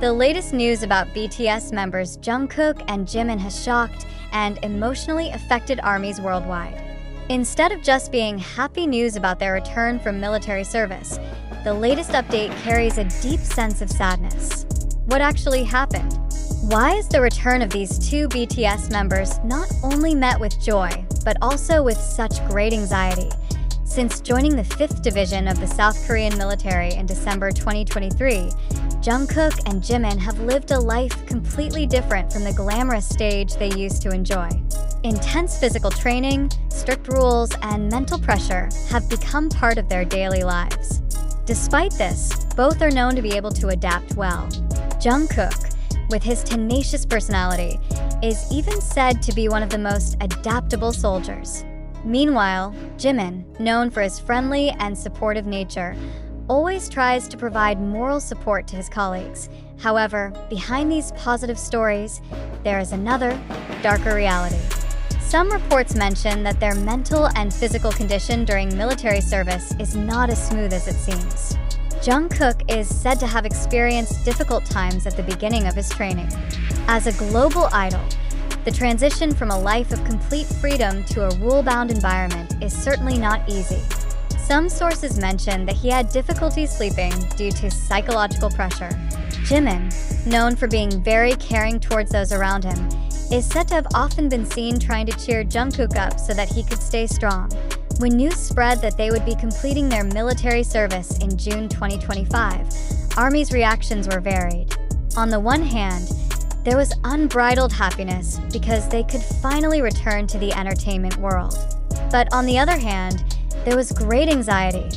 The latest news about BTS members Jungkook and Jimin has shocked and emotionally affected armies worldwide. Instead of just being happy news about their return from military service, the latest update carries a deep sense of sadness. What actually happened? Why is the return of these two BTS members not only met with joy, but also with such great anxiety? Since joining the 5th Division of the South Korean military in December 2023, Jungkook and Jimin have lived a life completely different from the glamorous stage they used to enjoy. Intense physical training, strict rules, and mental pressure have become part of their daily lives. Despite this, both are known to be able to adapt well. Jungkook, with his tenacious personality, is even said to be one of the most adaptable soldiers. Meanwhile, Jimin, known for his friendly and supportive nature, always tries to provide moral support to his colleagues. However, behind these positive stories, there is another, darker reality. Some reports mention that their mental and physical condition during military service is not as smooth as it seems. Jungkook is said to have experienced difficult times at the beginning of his training. As a global idol, the transition from a life of complete freedom to a rule-bound environment is certainly not easy. Some sources mention that he had difficulty sleeping due to psychological pressure. Jimin, known for being very caring towards those around him, is said to have often been seen trying to cheer Jungkook up so that he could stay strong. When news spread that they would be completing their military service in June 2025, Army's reactions were varied. On the one hand, there was unbridled happiness because they could finally return to the entertainment world. But on the other hand, there was great anxiety.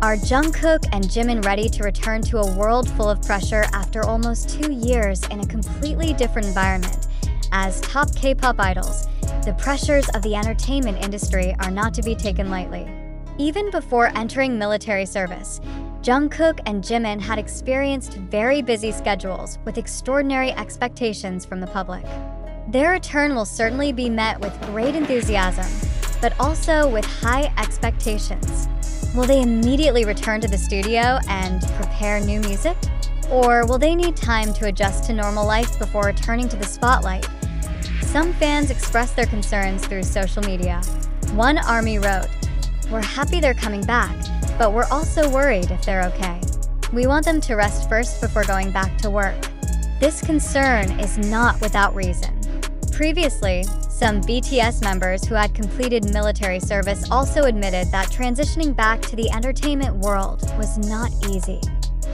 Are Jungkook and Jimin ready to return to a world full of pressure after almost 2 years in a completely different environment? As top K-pop idols, the pressures of the entertainment industry are not to be taken lightly. Even before entering military service, Jungkook and Jimin had experienced very busy schedules with extraordinary expectations from the public. Their return will certainly be met with great enthusiasm, but also with high expectations. Will they immediately return to the studio and prepare new music? Or will they need time to adjust to normal life before returning to the spotlight? Some fans expressed their concerns through social media. One ARMY wrote, "We're happy they're coming back, but we're also worried if they're okay. We want them to rest first before going back to work." This concern is not without reason. Previously, some BTS members who had completed military service also admitted that transitioning back to the entertainment world was not easy.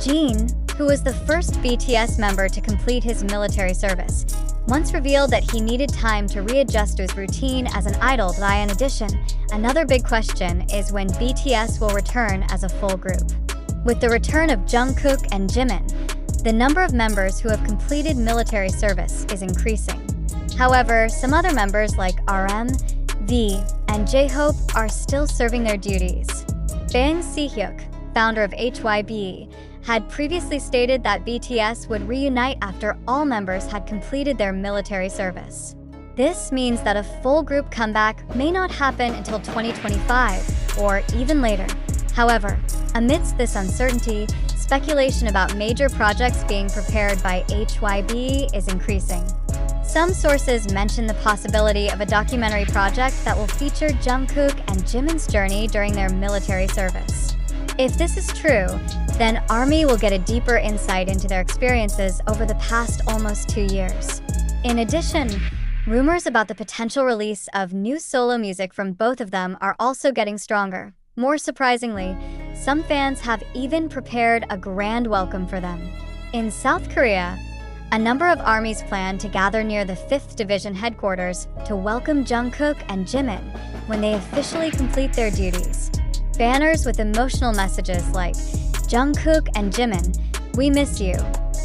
Jin, who was the first BTS member to complete his military service, once revealed that he needed time to readjust to his routine as an idol. In addition, another big question is when BTS will return as a full group. With the return of Jungkook and Jimin, the number of members who have completed military service is increasing. However, some other members like RM, V, and J-Hope are still serving their duties. Bang Si-hyuk, founder of HYBE, had previously stated that BTS would reunite after all members had completed their military service. This means that a full group comeback may not happen until 2025 or even later. However, amidst this uncertainty, speculation about major projects being prepared by HYBE is increasing. Some sources mention the possibility of a documentary project that will feature Jungkook and Jimin's journey during their military service. If this is true, then ARMY will get a deeper insight into their experiences over the past almost 2 years. In addition, rumors about the potential release of new solo music from both of them are also getting stronger. More surprisingly, some fans have even prepared a grand welcome for them. In South Korea, a number of armies plan to gather near the 5th Division headquarters to welcome Jungkook and Jimin when they officially complete their duties. Banners with emotional messages like, "Jungkook and Jimin, we miss you,"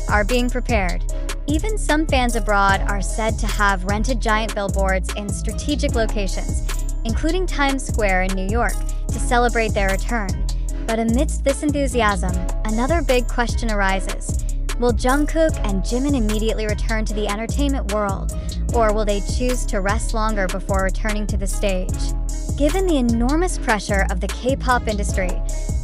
are being prepared. Even some fans abroad are said to have rented giant billboards in strategic locations, including Times Square in New York, to celebrate their return. But amidst this enthusiasm, another big question arises. Will Jungkook and Jimin immediately return to the entertainment world, or will they choose to rest longer before returning to the stage? Given the enormous pressure of the K-pop industry,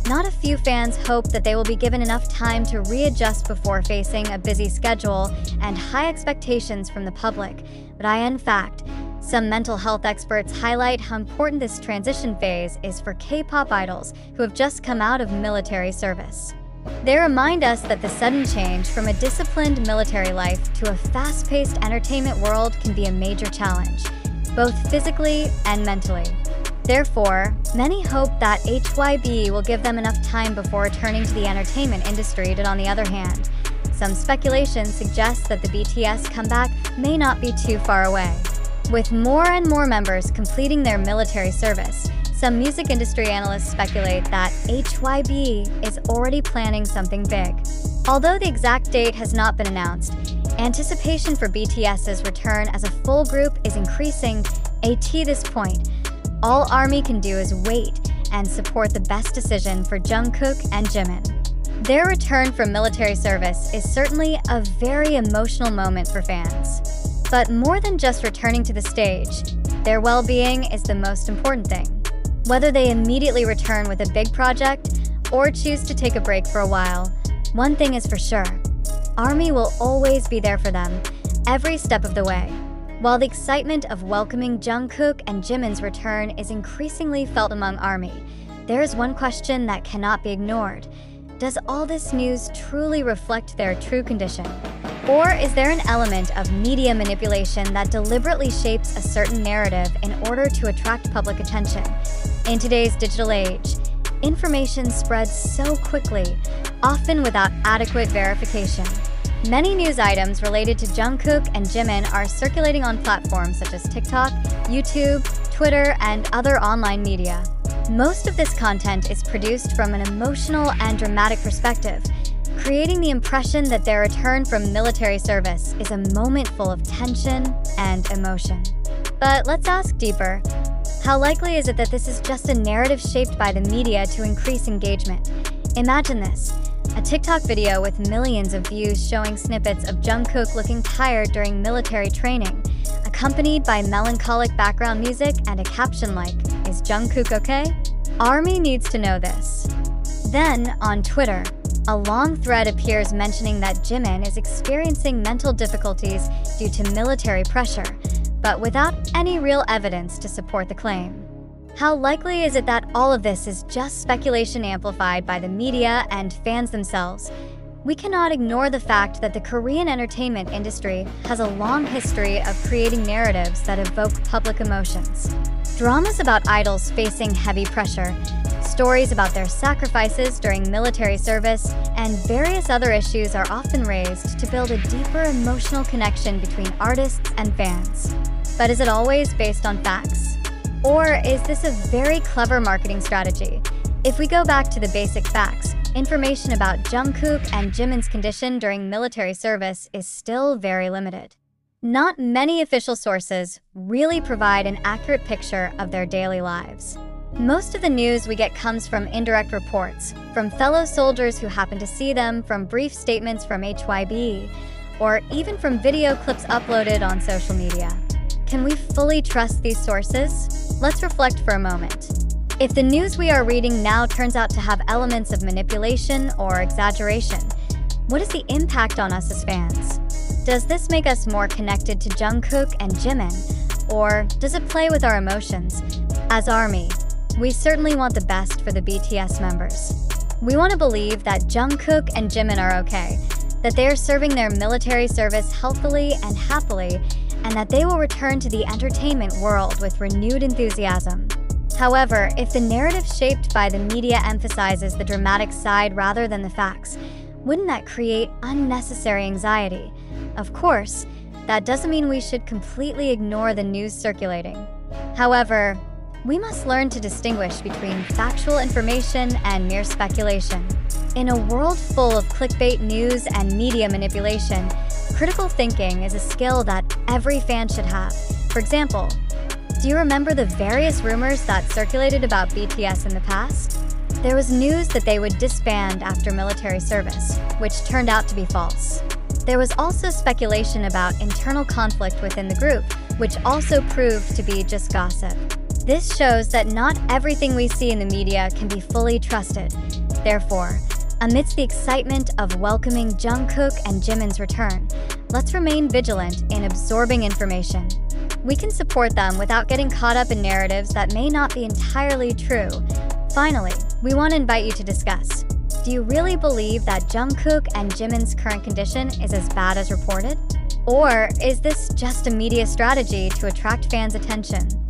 Not a few fans hope that they will be given enough time to readjust before facing a busy schedule and high expectations from the public. But in fact, some mental health experts highlight how important this transition phase is for K-pop idols who have just come out of military service. They remind us that the sudden change from a disciplined military life to a fast-paced entertainment world can be a major challenge, both physically and mentally. Therefore, many hope that HYB will give them enough time before returning to the entertainment industry. But on the other hand, some speculation suggests that the BTS comeback may not be too far away. With more and more members completing their military service, some music industry analysts speculate that HYB is already planning something big. Although the exact date has not been announced, anticipation for BTS's return as a full group is increasing. At this point, all ARMY can do is wait and support the best decision for Jungkook and Jimin. Their return from military service is certainly a very emotional moment for fans. But more than just returning to the stage, their well-being is the most important thing. Whether they immediately return with a big project or choose to take a break for a while, one thing is for sure: ARMY will always be there for them, every step of the way. While the excitement of welcoming Jungkook and Jimin's return is increasingly felt among ARMY, there is one question that cannot be ignored. Does all this news truly reflect their true condition? Or is there an element of media manipulation that deliberately shapes a certain narrative in order to attract public attention? In today's digital age, information spreads so quickly, often without adequate verification. Many news items related to Jungkook and Jimin are circulating on platforms such as TikTok, YouTube, Twitter, and other online media. Most of this content is produced from an emotional and dramatic perspective, creating the impression that their return from military service is a moment full of tension and emotion. But let's ask deeper. How likely is it that this is just a narrative shaped by the media to increase engagement? Imagine this: a TikTok video with millions of views showing snippets of Jungkook looking tired during military training, accompanied by melancholic background music and a caption like, "Is Jungkook okay?" ARMY needs to know this. Then, on Twitter, a long thread appears mentioning that Jimin is experiencing mental difficulties due to military pressure, but without any real evidence to support the claim. How likely is it that all of this is just speculation amplified by the media and fans themselves? We cannot ignore the fact that the Korean entertainment industry has a long history of creating narratives that evoke public emotions. Dramas about idols facing heavy pressure, stories about their sacrifices during military service, and various other issues are often raised to build a deeper emotional connection between artists and fans. But is it always based on facts? Or is this a very clever marketing strategy? If we go back to the basic facts, information about Jungkook and Jimin's condition during military service is still very limited. Not many official sources really provide an accurate picture of their daily lives. Most of the news we get comes from indirect reports, from fellow soldiers who happen to see them, from brief statements from HYB, or even from video clips uploaded on social media. Can we fully trust these sources? Let's reflect for a moment. If the news we are reading now turns out to have elements of manipulation or exaggeration, what is the impact on us as fans? Does this make us more connected to Jungkook and Jimin, or does it play with our emotions? As ARMY, we certainly want the best for the BTS members. We want to believe that Jungkook and Jimin are okay, that they are serving their military service healthily and happily, and that they will return to the entertainment world with renewed enthusiasm. However, if the narrative shaped by the media emphasizes the dramatic side rather than the facts, wouldn't that create unnecessary anxiety? Of course, that doesn't mean we should completely ignore the news circulating. However, we must learn to distinguish between factual information and mere speculation. In a world full of clickbait news and media manipulation, critical thinking is a skill that every fan should have. For example, do you remember the various rumors that circulated about BTS in the past? There was news that they would disband after military service, which turned out to be false. There was also speculation about internal conflict within the group, which also proved to be just gossip. This shows that not everything we see in the media can be fully trusted. Therefore, amidst the excitement of welcoming Jungkook and Jimin's return, let's remain vigilant in absorbing information. We can support them without getting caught up in narratives that may not be entirely true. Finally, we want to invite you to discuss. Do you really believe that Jungkook and Jimin's current condition is as bad as reported? Or is this just a media strategy to attract fans' attention?